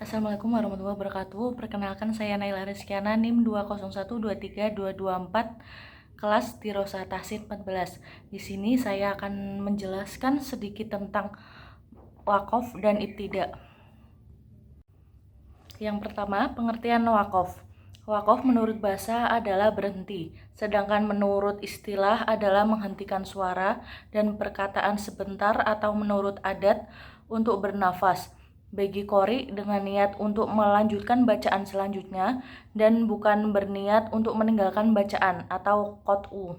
Assalamualaikum warahmatullahi wabarakatuh. Perkenalkan saya Naila Rizkyana, NIM 201232224, kelas Dirosah Tahsin 14. Di sini saya akan menjelaskan sedikit tentang wakaf dan ibtida. Yang pertama, pengertian wakaf. Wakaf menurut bahasa adalah berhenti, sedangkan menurut istilah adalah menghentikan suara dan perkataan sebentar atau menurut adat untuk bernafas bagi qori dengan niat untuk melanjutkan bacaan selanjutnya dan bukan berniat untuk meninggalkan bacaan atau qat'u.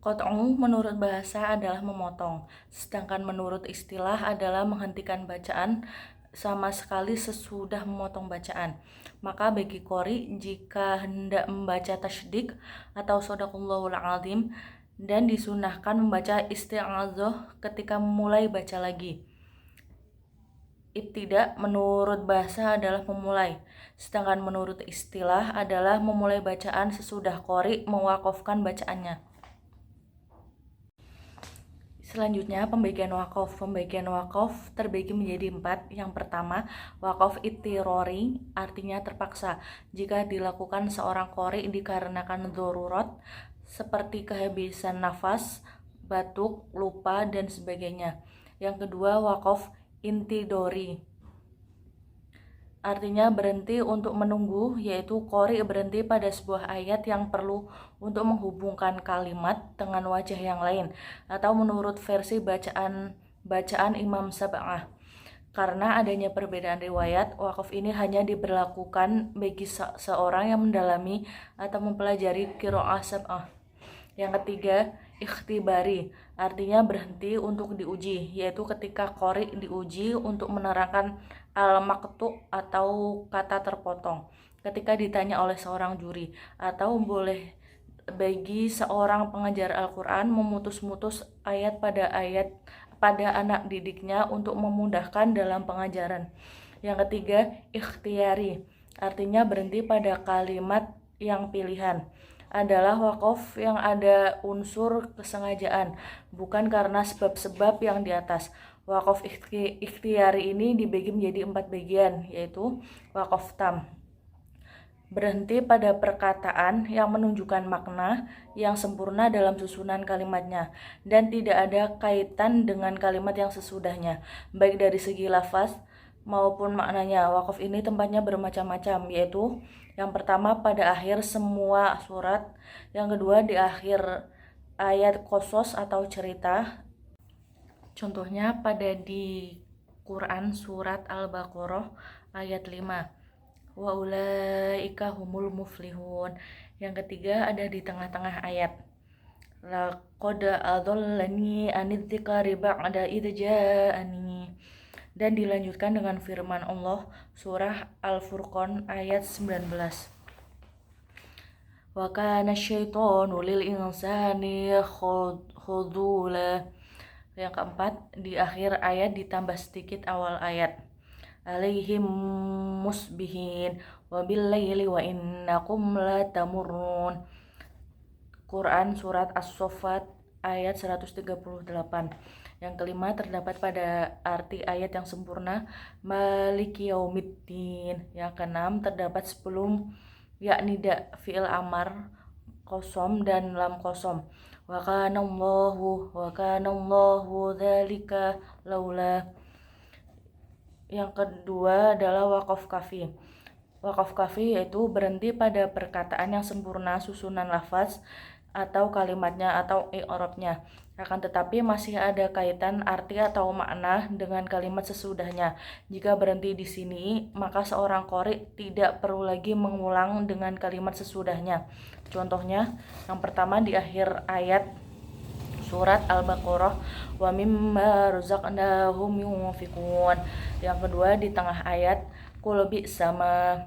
Qat'u menurut bahasa adalah memotong, sedangkan menurut istilah adalah menghentikan bacaan sama sekali sesudah memotong bacaan. Maka bagi qori jika hendak membaca tasydid atau shadaqallahul azim dan disunahkan membaca isti'adzah ketika memulai baca lagi. Ibtida menurut bahasa adalah memulai, sedangkan menurut istilah adalah memulai bacaan sesudah qori mewakafkan bacaannya. Selanjutnya, pembagian wakaf. Pembagian wakaf terbagi menjadi 4. Yang pertama, wakaf ittirori, artinya terpaksa. Jika dilakukan seorang qori dikarenakan darurat, seperti kehabisan nafas, batuk, lupa, dan sebagainya. Yang kedua, wakaf intidori, artinya berhenti untuk menunggu, yaitu qori berhenti pada sebuah ayat yang perlu untuk menghubungkan kalimat dengan wajah yang lain, atau menurut versi bacaan Imam Sab'ah. Karena adanya perbedaan riwayat, wakaf ini hanya diberlakukan bagi seorang yang mendalami atau mempelajari qiraah Sab'ah. Yang ketiga, ikhtibari, artinya berhenti untuk diuji, yaitu ketika qori diuji untuk menerangkan al-maqtu' atau kata terpotong ketika ditanya oleh seorang juri, atau boleh bagi seorang pengajar Al-Quran memutus-mutus ayat pada anak didiknya untuk memudahkan dalam pengajaran. Yang ketiga, ikhtiari, artinya berhenti pada kalimat yang pilihan, adalah wakaf yang ada unsur kesengajaan, bukan karena sebab-sebab yang di atas. Wakaf ikhtiari ini dibagi menjadi 4 bagian, yaitu wakaf tam, berhenti pada perkataan yang menunjukkan makna yang sempurna dalam susunan kalimatnya dan tidak ada kaitan dengan kalimat yang sesudahnya, baik dari segi lafaz maupun maknanya. Wakaf ini tempatnya bermacam-macam, yaitu yang pertama pada akhir semua surat, yang kedua di akhir ayat qasas atau cerita. Contohnya pada di Quran surat Al-Baqarah ayat 5. Wa ulaika humul muflihun. Yang ketiga ada di tengah-tengah ayat. Laqad adallani anidzikari ba'da idh ja'ani. Dan dilanjutkan dengan firman Allah surah Al-Furqan ayat 19. Wa kana syaitanu lil insani khudula. Yang keempat, di akhir ayat ditambah sedikit awal ayat. Alaihim musbihin wa billaili wa innakum latamurrun. Quran surat As-Saffat ayat 138. Yang kelima terdapat pada arti ayat yang sempurna Maliki yaumiddin. Yang keenam terdapat sebelum yakni fi'il amar kosom dan lam kosom. Wa kana Allahu dzalika laula. Yang kedua adalah wakaf kafi. Wakaf kafi yaitu berhenti pada perkataan yang sempurna susunan lafaz atau kalimatnya atau i'rabnya, akan tetapi masih ada kaitan arti atau makna dengan kalimat sesudahnya. Jika berhenti di sini, maka seorang qori tidak perlu lagi mengulang dengan kalimat sesudahnya. Contohnya, yang pertama di akhir ayat surat Al-Baqarah, wa mimma razaqnahum yunfiqun. Yang kedua di tengah ayat, qul bi'sama.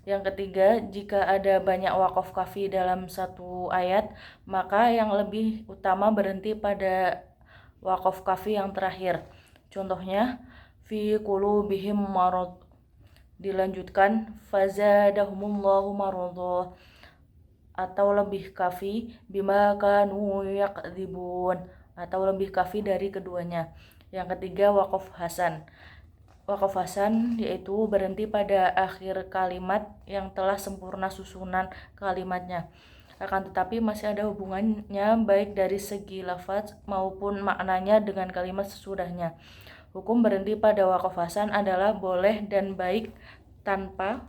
Yang ketiga, jika ada banyak wakaf kafi dalam satu ayat, maka yang lebih utama berhenti pada wakaf kafi yang terakhir. Contohnya, fi qulubihim marad. Dilanjutkan, fazadahumullahu maradha. Atau lebih kafi, bima kanu yaqdzibun. atau lebih kafi dari keduanya. Yang ketiga, waqaf hasan. Waqaf hasan yaitu berhenti pada akhir kalimat yang telah sempurna susunan kalimatnya, akan tetapi masih ada hubungannya baik dari segi lafaz maupun maknanya dengan kalimat sesudahnya. Hukum berhenti pada waqaf hasan adalah boleh dan baik tanpa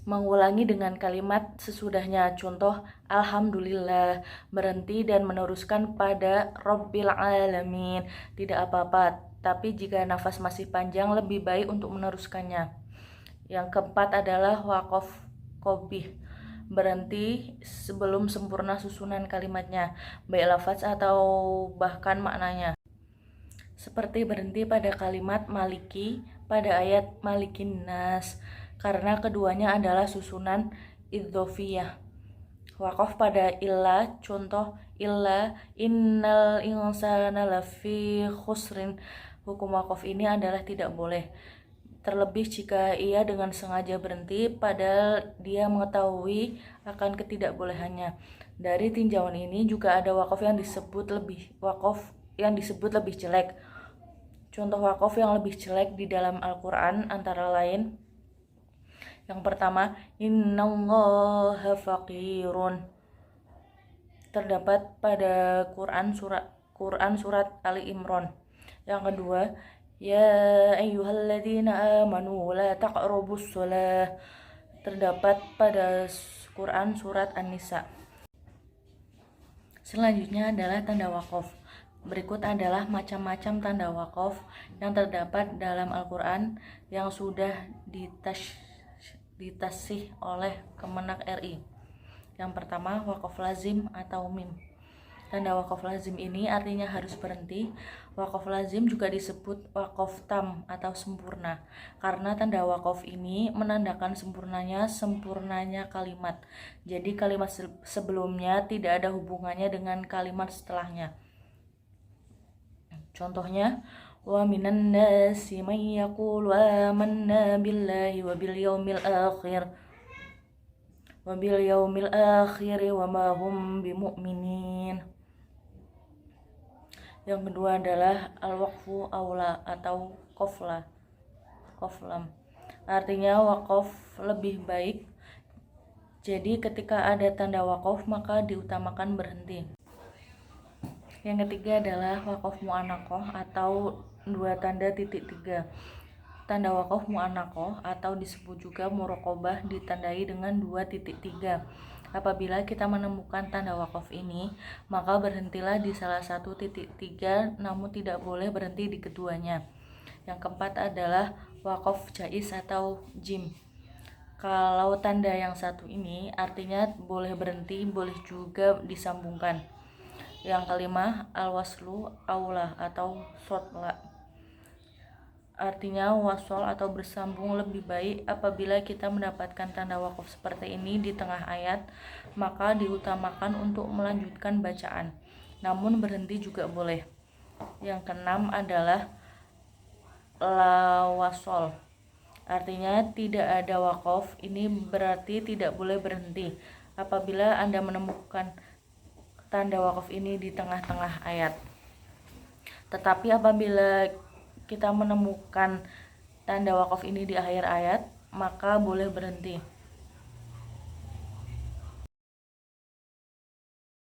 mengulangi dengan kalimat sesudahnya. Contoh, alhamdulillah, berhenti dan meneruskan pada Rabbil alamin, tidak apa-apa, tapi jika nafas masih panjang lebih baik untuk meneruskannya. Yang keempat adalah waqaf qabih, berhenti sebelum sempurna susunan kalimatnya, baik lafaz atau bahkan maknanya. Seperti berhenti pada kalimat maliki pada ayat malikin nas, karena keduanya adalah susunan idzofiyah. Waqaf pada illa, contoh illa innal insana lafi khusrin. Hukum waqaf ini adalah tidak boleh, terlebih jika ia dengan sengaja berhenti padahal dia mengetahui akan ketidakbolehannya. Dari tinjauan ini juga ada waqaf yang disebut lebih jelek. Contoh waqaf yang lebih jelek di dalam Al-Quran antara lain: yang pertama, innallaha faqirun, terdapat pada Quran surat Ali Imran. Yang kedua, ya ayyuhalladzina amanu la taqrabus shalah, terdapat pada Quran surat An-Nisa. Selanjutnya adalah tanda waqaf. Berikut adalah macam-macam tanda waqaf yang terdapat dalam Al-Quran yang sudah ditasih oleh Kemenak RI. Yang pertama, waqaf lazim atau mim. Tanda waqaf lazim ini artinya harus berhenti. Waqaf lazim juga disebut waqaf tam atau sempurna, karena tanda waqaf ini menandakan sempurnanya kalimat. Jadi kalimat sebelumnya tidak ada hubungannya dengan kalimat setelahnya. Contohnya, wa minan nasi may yaqulu amanna billahi wa bil yaumil akhir wa ma hum bimu'minin. Yang kedua adalah al-waqfu aula atau qaflam. Artinya waqaf lebih baik. Jadi ketika ada tanda waqaf maka diutamakan berhenti. Yang ketiga adalah waqaf mu'anaqah atau 2 tanda titik 3. Tanda waqaf mu'anaqah atau disebut juga muraqabah ditandai dengan 2 titik 3. Apabila kita menemukan tanda waqaf ini, maka berhentilah di salah satu titik 3, namun tidak boleh berhenti di keduanya. Yang keempat adalah waqaf jaiz atau jim. Kalau tanda yang satu ini artinya boleh berhenti, boleh juga disambungkan. Yang kelima, al-waslu aula atau sotla. Artinya wasol atau bersambung lebih baik. Apabila kita mendapatkan tanda waqaf seperti ini di tengah ayat, maka diutamakan untuk melanjutkan bacaan, namun berhenti juga boleh. Yang keenam adalah la wasol. Artinya tidak ada waqaf, ini berarti tidak boleh berhenti. Apabila Anda menemukan tanda waqaf ini di tengah-tengah ayat. Tetapi apabila kita menemukan tanda waqaf ini di akhir ayat, maka boleh berhenti.